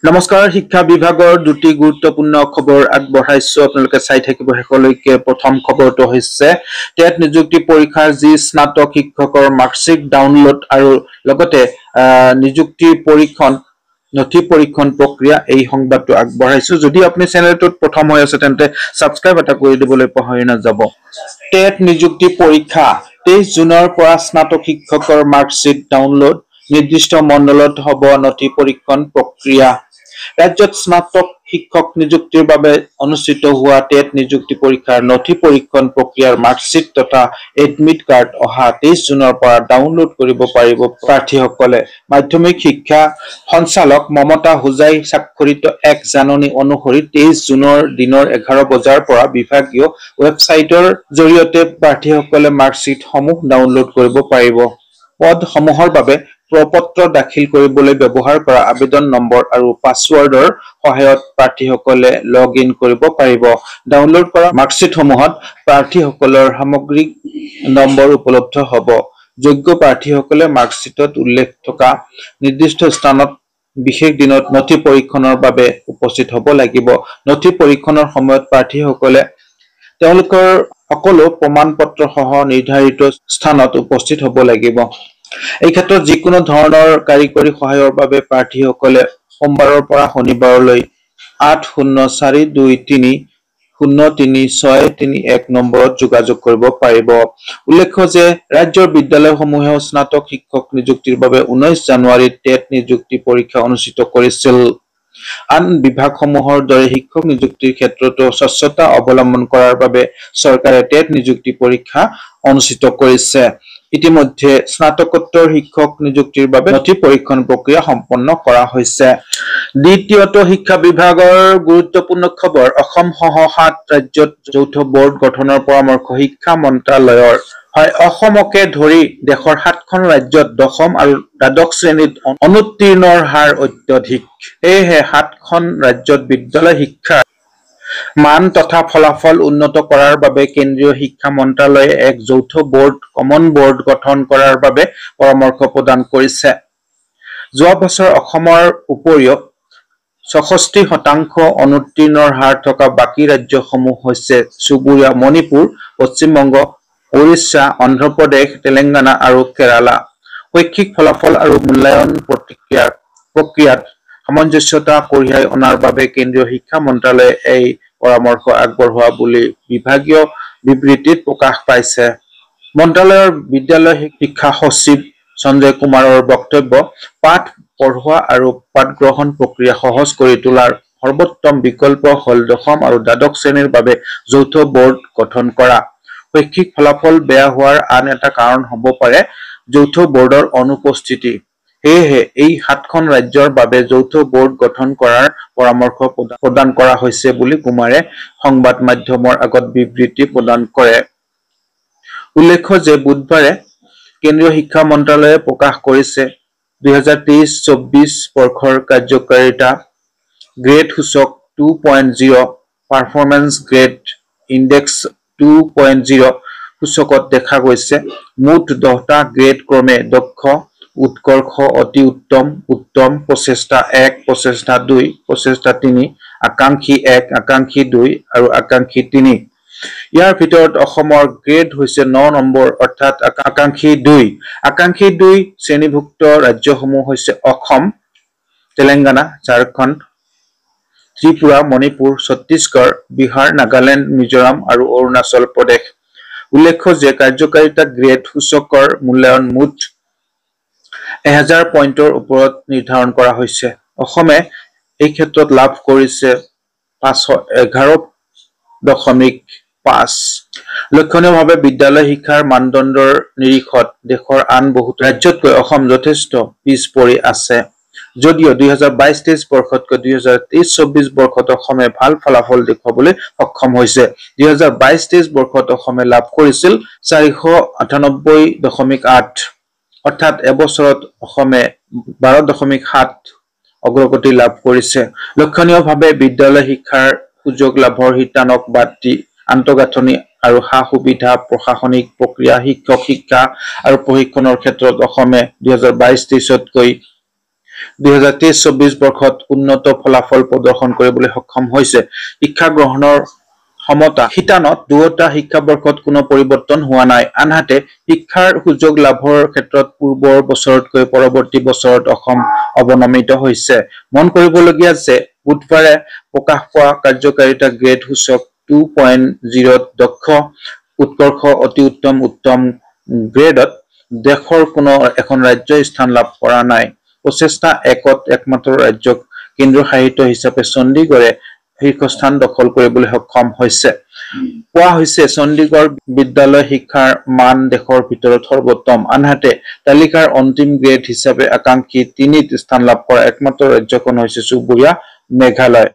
নমস্কাৰ শিক্ষা বিভাগৰ দুটি গুৰুত্বপূৰ্ণ খবৰ আগবঢ়াইছো আপোনালোকে চাই থাকিব শেষলৈকে প্ৰথম খবৰটো হৈছে টেট নিযুক্তি পৰীক্ষাৰ যি স্নাতক শিক্ষকৰ মাৰ্কশ্বিট ডাউনলোড আৰু লগতে নিযুক্তি পৰীক্ষণ নথি পৰীক্ষণ প্ৰক্ৰিয়া এই সংবাদটো আগবঢ়াইছো যদি আপুনি চেনেলটোত প্ৰথম হৈ আছে তেন্তে সাবস্ক্ৰাইব এটা কৰি দিবলৈ পাহৰি নাযাব টেট নিযুক্তি পৰীক্ষা 23 জুনৰ পৰা স্নাতক শিক্ষকৰ মাৰ্কশ্বিট ডাউনলোড নিৰ্দিষ্ট মণ্ডলত হ'ব নথি পৰীক্ষণ প্ৰক্ৰিয়া ৰাজ্যত স্নাতক শিক্ষক নিযুক্তিৰ বাবে অনুষ্ঠিত হোৱা টেট নিযুক্তি পৰীক্ষাৰ নথি পৰীক্ষণ প্ৰক্ৰিয়াৰ মাৰ্কশ্বিট তথা এডমিট কাৰ্ড অহা 23 জুনৰ পৰা ডাউনলোড কৰিব পাৰিব প্ৰাৰ্থীসকলে মাধ্যমিক শিক্ষা সঞ্চালক মমতা হুজাই স্বাক্ষৰিত এক জাননী অনুসৰি 23 জুনৰ দিনৰ 11 বজাৰ পৰা বিভাগীয় ৱেবছাইটৰ জৰিয়তে প্ৰাৰ্থীসকলে মাৰ্কশ্বিট সমূহ ডাউনলোড কৰিব পাৰিব পদসমূহৰ বাবে প্ৰপত্ৰ দাখিল কৰিবলৈ ব্যৱহাৰ কৰা আবেদন নম্বৰ আৰু পাছৱৰ্ডৰ সহায়ত প্ৰাৰ্থীসকলে লগ ইন কৰিব পাৰিব ডাউনলোড কৰা মাৰ্কশ্বিটসমূহত প্ৰাৰ্থীসকলৰ সামগ্ৰিক নম্বৰ উপলব্ধ হ'ব যোগ্য প্ৰাৰ্থীসকলে মাৰ্কশ্বিটত উল্লেখ থকা নিৰ্দিষ্ট স্থানত বিশেষ দিনত নথি পৰীক্ষণৰ বাবে উপস্থিত হ'ব লাগিব নথি পৰীক্ষণৰ সময়ত প্ৰাৰ্থীসকলে তেওঁলোকৰ সকলো প্ৰমাণ পত্ৰ সহ নিৰ্ধাৰিত স্থানত উপস্থিত হ'ব লাগিব এই ক্ষেত্ৰত যিকোনো ধৰণৰ কাৰিকৰী সহায়ৰ বাবে প্ৰাৰ্থীসকলে সোমবাৰৰ পৰা শনিবাৰলৈ 80423033631 নম্বৰত যোগাযোগ কৰিব পাৰিব উল্লেখ্য যে ৰাজ্যৰ বিদ্যালয়সমূহেও স্নাতক শিক্ষক নিযুক্তিৰ বাবে 19 জানুৱাৰীত টেট নিযুক্তি পৰীক্ষা অনুষ্ঠিত কৰিছিল আন বিভাগসমূহৰ দৰে শিক্ষক নিযুক্তিৰ ক্ষেত্ৰতো স্বচ্ছতা অৱলম্বন কৰাৰ বাবে চৰকাৰে টেট নিযুক্তি পৰীক্ষা অনুষ্ঠিত কৰিছে ইতিমধ্যে স্নাতকোত্তৰ শিক্ষক নিযুক্তিৰ বাবে নথি পৰীক্ষণ প্ৰক্ৰিয়া সম্পন্ন কৰা হৈছে দ্বিতীয়টো শিক্ষা বিভাগৰ গুৰুত্বপূৰ্ণ খবৰ অসম সহ 7 ৰাজ্যত যৌথ বোৰ্ড গঠনৰ পৰামৰ্শ শিক্ষা মন্ত্ৰালয়ৰ হয় অসমকে ধৰি দেশৰ 7খন ৰাজ্যত দশম আৰু দ্বাদশ শ্ৰেণীত অনুত্তীৰ্ণৰ হাৰ অত্যধিক এহে 7খন ৰাজ্যত বিদ্যালয় শিক্ষা মান তথা ফলাফল উন্নত কৰাৰ বাবে কেন্দ্ৰীয় শিক্ষা মন্ত্ৰালয়ে এক যৌথ বোৰ্ড কমন বোৰ্ড গঠন কৰাৰ বাবে পৰামৰ্শ প্ৰদান কৰিছে যোৱা বছৰ অসমৰ উপৰিও 66% অনুত্তীৰ্ণৰ হাৰ থকা বাকি ৰাজ্যসমূহ হৈছে চুবুৰীয়া মণিপুৰ পশ্চিম বংগ ওড়িশা অন্ধ্ৰ প্ৰদেশ তেলেংগানা আৰু কেৰালা শৈক্ষিক ফলাফল আৰু মূল্যায়ন প্ৰক্ৰিয়াত সামঞ্জস্যতা কঢ়িয়াই অনাৰ বাবে কেন্দ্ৰীয় শিক্ষা মন্ত্ৰালয়ে এই পৰামৰ্শ আগবঢ়োৱা বুলি বিভাগীয় বিবৃতিত প্ৰকাশ পাইছে মন্ত্ৰালয়ৰ বিদ্যালয় শিক্ষা সচিব সঞ্জয় কুমাৰৰ বক্তব্য পাঠ পঢ়োৱা আৰু পাঠ গ্ৰহণ প্ৰক্ৰিয়া সহজ কৰি তোলাৰ সৰ্বোত্তম বিকল্প হল দশম আৰু দ্বাদশ শ্ৰেণীৰ বাবে যৌথ বোৰ্ড গঠন কৰা শৈক্ষিক ফলাফল বেয়া হোৱাৰ আন এটা কাৰণ হ'ব পাৰে যৌথ বোৰ্ডৰ অনুপস্থিতি এহে এই 7খন ৰাজ্যৰ বাবে যৌথ বোৰ্ড গঠন কৰাৰ পৰামৰ্শ প্ৰদান কৰা হৈছে বুলি কুমাৰে সংবাদ মাধ্যমৰ আগত বিবৃতি প্ৰদান কৰে উল্লেখ্য যে বুধবাৰে কেন্দ্ৰীয় শিক্ষা মন্ত্ৰালয়ে প্ৰকাশ কৰিছে 2023-24 বৰ্ষৰ কাৰ্যকাৰিতা গ্ৰেড সূচক 2.0 পাৰফৰমেন্স গ্ৰেড ইনডেক্স 2.0 সূচকত দেখা গৈছে মুঠ 10টা গ্ৰেড ক্ৰমে দক্ষ উৎকৰ্ষ অতি উত্তম উত্তম প্ৰচেষ্টা 1 প্ৰচেষ্টা 2 প্ৰচেষ্টা 3 আকাংক্ষী 1 আকাংক্ষী 2 আৰু আকাংক্ষী 3 ইয়াৰ ভিতৰত অসমৰ গ্ৰেড হৈছে 9 নম্বৰ অৰ্থাৎ আকাংক্ষী 2 শ্ৰেণীভুক্ত ৰাজ্যসমূহ হৈছে অসম তেলেংগানা ঝাৰখণ্ড ত্ৰিপুৰা মণিপুৰ ছত্তীশগড় বিহাৰ নাগালেণ্ড মিজোৰাম আৰু অৰুণাচল প্ৰদেশ উল্লেখ্য যে কাৰ্যকাৰিতা গ্ৰেড সূচকৰ মূল্যায়ন মুঠ 1000 পইণ্টৰ ওপৰত নিৰ্ধাৰণ কৰা হৈছে অসমে এই ক্ষেত্ৰত লাভ কৰিছে 511.5 লক্ষণীয়ভাৱে বিদ্যালয় শিক্ষাৰ মানদণ্ডৰ নিৰীক্ষত দেশৰ আন বহুত ৰাজ্যতকৈ অসম যথেষ্ট পিছ পৰি আছে যদিও 2022-23 বৰ্ষতকৈ 2023-24 বৰ্ষত অসমে ভাল ফলাফল দেখুৱাবলৈ সক্ষম হৈছে 2022-23 বৰ্ষত অসমে লাভ কৰিছিল 498.8 অৰ্থাৎ এবছৰত অসমে 12.7 অগ্ৰগতি লাভ কৰিছে লক্ষণীয়ভাৱে বিদ্যালয় শিক্ষাৰ সুযোগ লাভৰ হিতানক বাদ দি আন্তঃগাঁথনি আৰু সা সুবিধা প্ৰশাসনিক প্ৰক্ৰিয়া শিক্ষক শিক্ষা আৰু প্ৰশিক্ষণৰ ক্ষেত্ৰত অসমে 2022-23তকৈ 2023-24 বৰ্ষত উন্নত ফলাফল প্ৰদৰ্শন কৰিবলৈ সক্ষম হৈছে। শিক্ষা গ্ৰহণৰ সমতা শিতানত দুয়োটা শিক্ষাবৰ্ষত কোনো পৰিৱৰ্তন হোৱা নাই। আনহাতে শিক্ষাৰ সুযোগ লাভৰ ক্ষেত্ৰত পূৰ্বৰ বছৰতকৈ পৰৱৰ্তী বছৰত অসম অৱনমিত হৈছে। মন কৰিবলগীয়া যে বুধবাৰে প্ৰকাশ পোৱা কাৰ্যকাৰিতা গ্ৰেড সূচক 2.0 দক্ষ উৎকৰ্ষ অতি উত্তম উত্তম গ্ৰেডত দেশৰ কোনো এখন ৰাজ্যই স্থান লাভ কৰা নাই। প্ৰচেষ্টা একত একমাত্ৰ ৰাজ্যক কেন্দ্ৰীয় সাহিত্য হিচাপে চণ্ডীগড়ে শীৰ্ষস্থান দখল কৰিবলৈ সক্ষম হৈছে। কোৱা হৈছে চণ্ডীগড় বিদ্যালয় শিক্ষাৰ মান দেশৰ ভিতৰত সৰ্বোত্তম। আনহাতে তালিকাৰ অন্তিম গ্ৰেড হিচাপে আকাংক্ষী 3ত স্থান লাভ কৰা একমাত্ৰ ৰাজ্যখন হৈছে চুবুৰীয়া মেঘালয়।